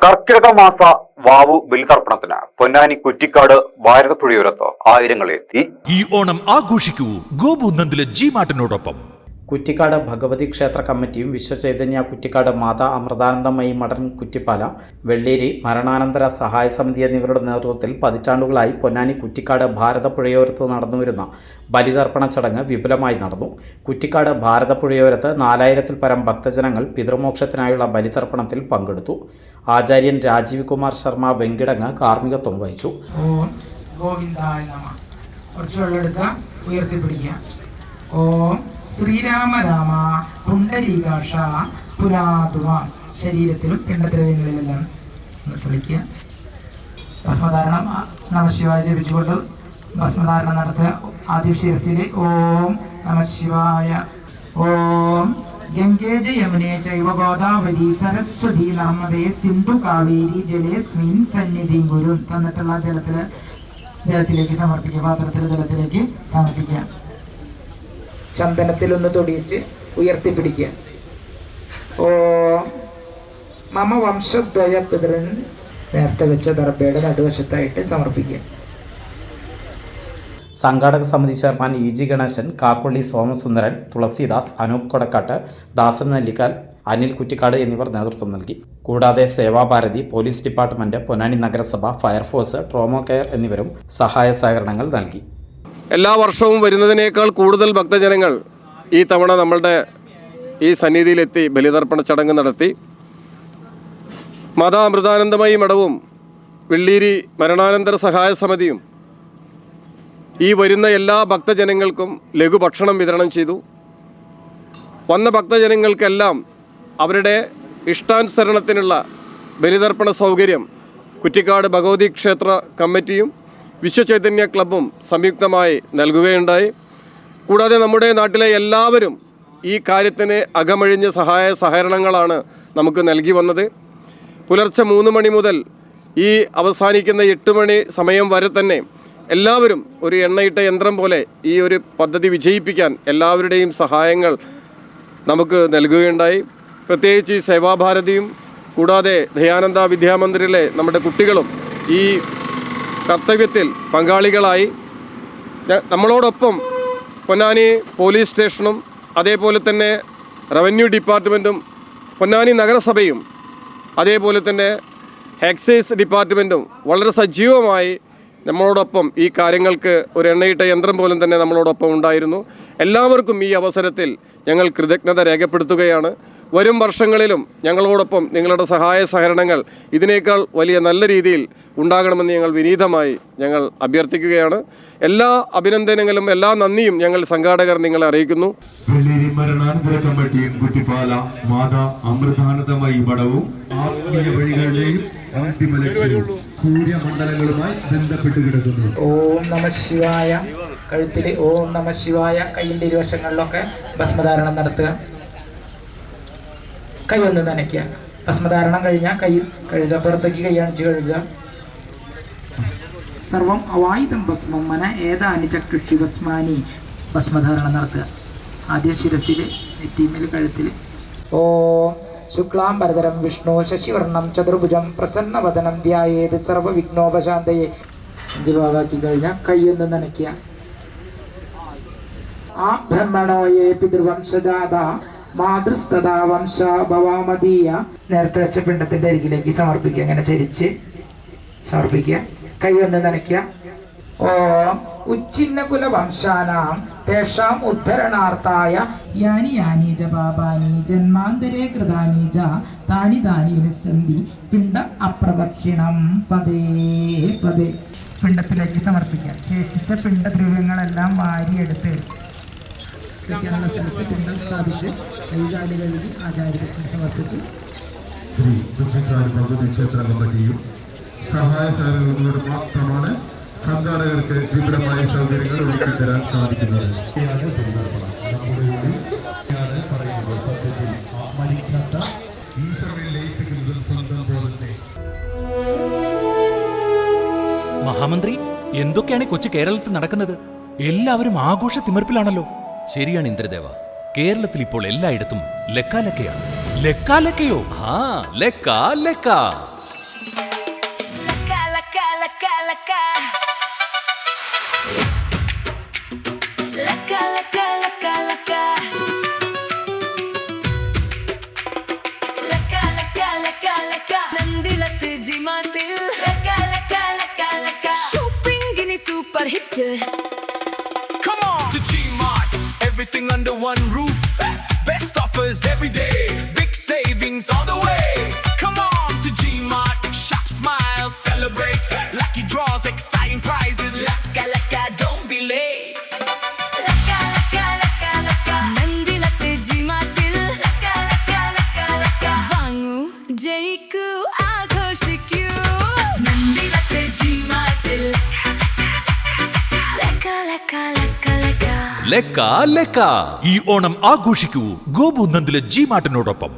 കർക്കിടക മാസ വാവു ബലിതർപ്പണത്തിന് പൊന്നാനി കുറ്റിക്കാട് ഭാരതപ്പുഴയോരത്ത് ആയിരങ്ങളെത്തി. ഈ ഓണം ആഘോഷിക്കൂ ഗോപു നന്ദിലെ ജി മാർട്ടിനോടൊപ്പം. കുറ്റിക്കാട് ഭഗവതി ക്ഷേത്ര കമ്മിറ്റിയും വിശ്വചൈതന്യ കുറ്റിക്കാട് മാതാ അമൃതാനന്ദമയി മഠം കുറ്റിപ്പാല, വെള്ളേരി മരണാനന്തര സഹായ സമിതി എന്നിവരുടെ നേതൃത്വത്തിൽ പതിറ്റാണ്ടുകളായി പൊന്നാനി കുറ്റിക്കാട് ഭാരതപ്പുഴയോരത്ത് നടന്നുവരുന്ന ബലിതർപ്പണ ചടങ്ങ് വിപുലമായി നടന്നു. കുറ്റിക്കാട് ഭാരതപ്പുഴയോരത്ത് 4000-ൽ പരം ഭക്തജനങ്ങൾ പിതൃമോക്ഷത്തിനായുള്ള ബലിതർപ്പണത്തിൽ പങ്കെടുത്തു. ആചാര്യൻ രാജീവ് കുമാർ ശർമ്മ വെങ്കിടങ്ങ് കാർമ്മികത്വം വഹിച്ചു. ഓം ഗോവിന്ദായ നമഃ. കുറച്ച് വെള്ളം എടുക്കുക, ഉയർത്തിപ്പിടിക്കുക. ഓം ശ്രീരാമ രാമ പുണ്ടരീകാക്ഷ പുരാതുമ. ശരീരത്തിലും പിണ്ടദ്രവ്യങ്ങളിലെല്ലാം വിളിക്കുക. ഭസ്മധാരണം നമശിവായ ജപിച്ചുകൊണ്ട് ഭസ്മധാരണം നടത്തുക. ആദ്യം ശിരസിൽ ഓം നമശിവായ. ഓം ഗംഗേ യമുനേ ചൈവ ഗോദാവരി സരസ്വതി നർമ്മദേ സിന്ധു കാവേരി ജലേസ്മിൻ സന്നിധിം ഗുരു. തന്നിട്ടുള്ള ജലത്തിലേക്ക് സമർപ്പിക്കുക. പാത്രത്തിലെ ജലത്തിലേക്ക് സമർപ്പിക്കുക. ചന്ദനത്തിൽ ഒന്ന് തൊടിയിച്ച് ഉയർത്തിപ്പിടിക്കുക. ഓ മമ വംശദ്വയ പിതൃൻ. നേരത്തെ വെച്ച ദർഭയുടെ നടുവശത്തായിട്ട് സമർപ്പിക്കുക. സംഘാടക സമിതി ചെയർമാൻ ഇ.ജി. ഗണേശൻ, കാക്കൊള്ളി സോമസുന്ദരൻ, തുളസിദാസ്, അനൂപ് കൊടക്കാട്ട്, ദാസൻ നെല്ലിക്കാൽ, അനിൽ കുറ്റിക്കാട് എന്നിവർ നേതൃത്വം നൽകി. കൂടാതെ സേവാഭാരതി, പോലീസ് ഡിപ്പാർട്ട്മെന്റ്, പൊന്നാനി നഗരസഭ, ഫയർഫോഴ്സ്, ട്രോമോ കെയർ എന്നിവരും സഹായ സഹകരണങ്ങൾ നൽകി. എല്ലാ വർഷവും വരുന്നതിനേക്കാൾ കൂടുതൽ ഭക്തജനങ്ങൾ ഈ തവണ നമ്മളുടെ ഈ സന്നിധിയിലെത്തി ബലിതർപ്പണ ചടങ്ങ് നടത്തി. മാതാ അമൃതാനന്ദമയി മഠവും വെള്ളേരി മരണാനന്തര സഹായ സമിതിയും ഈ വരുന്ന എല്ലാ ഭക്തജനങ്ങൾക്കും ലഘുഭക്ഷണം വിതരണം ചെയ്തു. വന്ന ഭക്തജനങ്ങൾക്കെല്ലാം അവരുടെ ഇഷ്ടാനുസരണത്തിനുള്ള ബലിതർപ്പണ സൗകര്യം കുറ്റിക്കാട് ഭഗവതി ക്ഷേത്ര കമ്മിറ്റിയും വിശ്വചൈതന്യ ക്ലബ്ബും സംയുക്തമായി നൽകുകയുണ്ടായി. കൂടാതെ നമ്മുടെ നാട്ടിലെ എല്ലാവരും ഈ കാര്യത്തിന് അകമഴിഞ്ഞ സഹായ സഹകരണങ്ങളാണ് നമുക്ക് നൽകി വന്നത്. പുലർച്ചെ 3 മണി മുതൽ ഈ അവസാനിക്കുന്ന 8 മണി സമയം വരെ തന്നെ എല്ലാവരും ഒരു എണ്ണയിട്ട യന്ത്രം പോലെ ഈ ഒരു പദ്ധതി വിജയിപ്പിക്കാൻ എല്ലാവരുടെയും സഹായങ്ങൾ നമുക്ക് നൽകുകയുണ്ടായി. പ്രത്യേകിച്ച് ഈ സേവാഭാരതിയും കൂടാതെ ദയാനന്ദ വിദ്യാമന്ദിറിലെ നമ്മുടെ കുട്ടികളും ഈ കർത്തവ്യത്തിൽ പങ്കാളികളായി. നമ്മളോടൊപ്പം പൊന്നാനി പോലീസ് സ്റ്റേഷനും അതേപോലെ തന്നെ റവന്യൂ ഡിപ്പാർട്ട്മെൻറ്റും പൊന്നാനി നഗരസഭയും അതേപോലെ തന്നെ എക്സൈസ് ഡിപ്പാർട്ട്മെൻറ്റും വളരെ സജീവമായി നമ്മളോടൊപ്പം ഈ കാര്യങ്ങൾക്ക് ഒരു എണ്ണയിട്ട യന്ത്രം പോലും തന്നെ നമ്മളോടൊപ്പം ഉണ്ടായിരുന്നു. എല്ലാവർക്കും ഈ അവസരത്തിൽ ഞങ്ങൾ കൃതജ്ഞത രേഖപ്പെടുത്തുകയാണ്. വരും വർഷങ്ങളിലും ഞങ്ങളോടൊപ്പം നിങ്ങളുടെ സഹായ സഹകരണങ്ങൾ ഇതിനേക്കാൾ വലിയ നല്ല രീതിയിൽ ഉണ്ടാകണമെന്ന് ഞങ്ങൾ വിനീതമായി ഞങ്ങൾ അഭ്യർത്ഥിക്കുകയാണ്. എല്ലാ അഭിനന്ദനങ്ങളും എല്ലാ നന്ദിയും ഞങ്ങൾ സംഘാടകർ നിങ്ങളെ അറിയിക്കുന്നു. വെള്ളേരി മരണാനന്തര കമ്മിറ്റിയും കുറ്റിപ്പാല മാതാ അമൃതാനന്ദമയി മഠവും ആത്മീയ വഴികളിലെയും അന്തിമ ലക്ഷ്യവും സൂര്യമണ്ഡലങ്ങളുമായി ബന്ധപ്പെട്ട് കിടക്കുന്നു. ഓം നമശിവായ. കഴുത്തിൽ ഓം നമശിവായ. കൈയിൻ്റെ ഇരുവശങ്ങളിലൊക്കെ ഭസ്മധാരണം നടത്തുക. കൈ ഒന്ന് നനയ്ക്കുക. ഭസ്മധാരണം കഴിഞ്ഞാൽ കൈ കഴുകുക. പുറത്തേക്ക് കൈ അണിച്ച് കഴുകുക. സർവം അവായുധം ഭസ്മം മന ഏതാനി ചക്ഷുഷി ഭസ്മാനി. ഭസ്മധാരണം നടത്തുക. ആദ്യം ശിരസിൽ, നെറ്റിമേൽ, കഴുത്തിൽ. ഓം ശുക്ലാം ഭരതരം വിഷ്ണു ശശിവർണം ചതുർഭുജം പ്രസന്നവദനം ധ്യായേത് സർവവിഘ്നോപശാന്തയെ. 5 ഭാഗമാക്കി കഴിഞ്ഞാൽ കൈ ഒന്ന് നനയ്ക്കുക. ആ ബ്രഹ്മണോയേ പിതൃവംശജാത മാതൃസ്തദാ വംശ ഭവാമതീയ. നേരത്തെ വെച്ച പിണ്ടത്തിന്റെ അരികിലേക്ക് സമർപ്പിക്കുക. അങ്ങനെ ചരിച്ച് സമർപ്പിക്കുക. കൈ ഒന്ന് നനയ്ക്കുക. ഓം ഉച്ചിന്ന കുല വംശാനാം തേഷാം ഉദ്ധരണാർത്ഥായ യാനി യാനി ജ പാപാനി ജന്മാന്തരേ കൃതാനി ജ താനി താനി വിനശ്യന്തി പിണ്ട അപ്രദക്ഷിണം പദേ പദേ. പിണ്ടത്തിലേക്ക് സമർപ്പിക്കുക. ശേഷിച്ച പിണ്ടദ്രവ്യങ്ങളെല്ലാം വാരിയെടുത്ത് വെക്കാനുള്ള സ്ഥലത്ത് പിണ്ടം സ്ഥാപിച്ച് കൈകാലി കഴുകി ആചാര്യത്തിന് സമർപ്പിച്ചു. ശ്രീ കുറ്റിക്കാട് ഭഗവതി ക്ഷേത്ര കമ്മിറ്റിയും സഹായ സഹകരണങ്ങളോട് മാത്രമാണ് സംഘാടകർക്ക് വിപുലമായ സൗകര്യങ്ങൾ ഒരുക്കിത്തരാൻ സാധിക്കുന്നത്. മഹാമന്ത്രി, എന്തൊക്കെയാണ് കൊച്ചു കേരളത്തിൽ നടക്കുന്നത്? എല്ലാവരും ആഘോഷ തിമിർപ്പിലാണല്ലോ. ശരിയാണ് ഇന്ദ്രദേവ. കേരളത്തിൽ ഇപ്പോൾ എല്ലായിടത്തും ലക്കാലക്കയാണ്. ലക്കാലക്കയോ? ആ ലക്ക ലക്ക. നന്ദിലത്ത് ജിമാത്തിൽ ഷോപ്പിംഗിന് super hit. Come on to Gmart, everything under one roof. Best offers every day, big savings all the way. Come on to Gmart, shop, smile, celebrate. Lucky draws, exciting prizes. Laka laka, don't be late. Laka laka laka laka, Nandilath ജിമാത്തിൽ വാങ്ങൂ, ജയിക്കൂ, ആഘോഷിക്കൂ. നന്ദിലത്ത് ജിമാത്തിൽ ലക്ക ലക്ക ലക്ക ലക്ക. ലെക്ക ലെക്ക. ഈ ഓണം ആഘോഷിക്കൂ ഗോപു നന്ദിലെ ജി മാർട്ടിനോടൊപ്പം.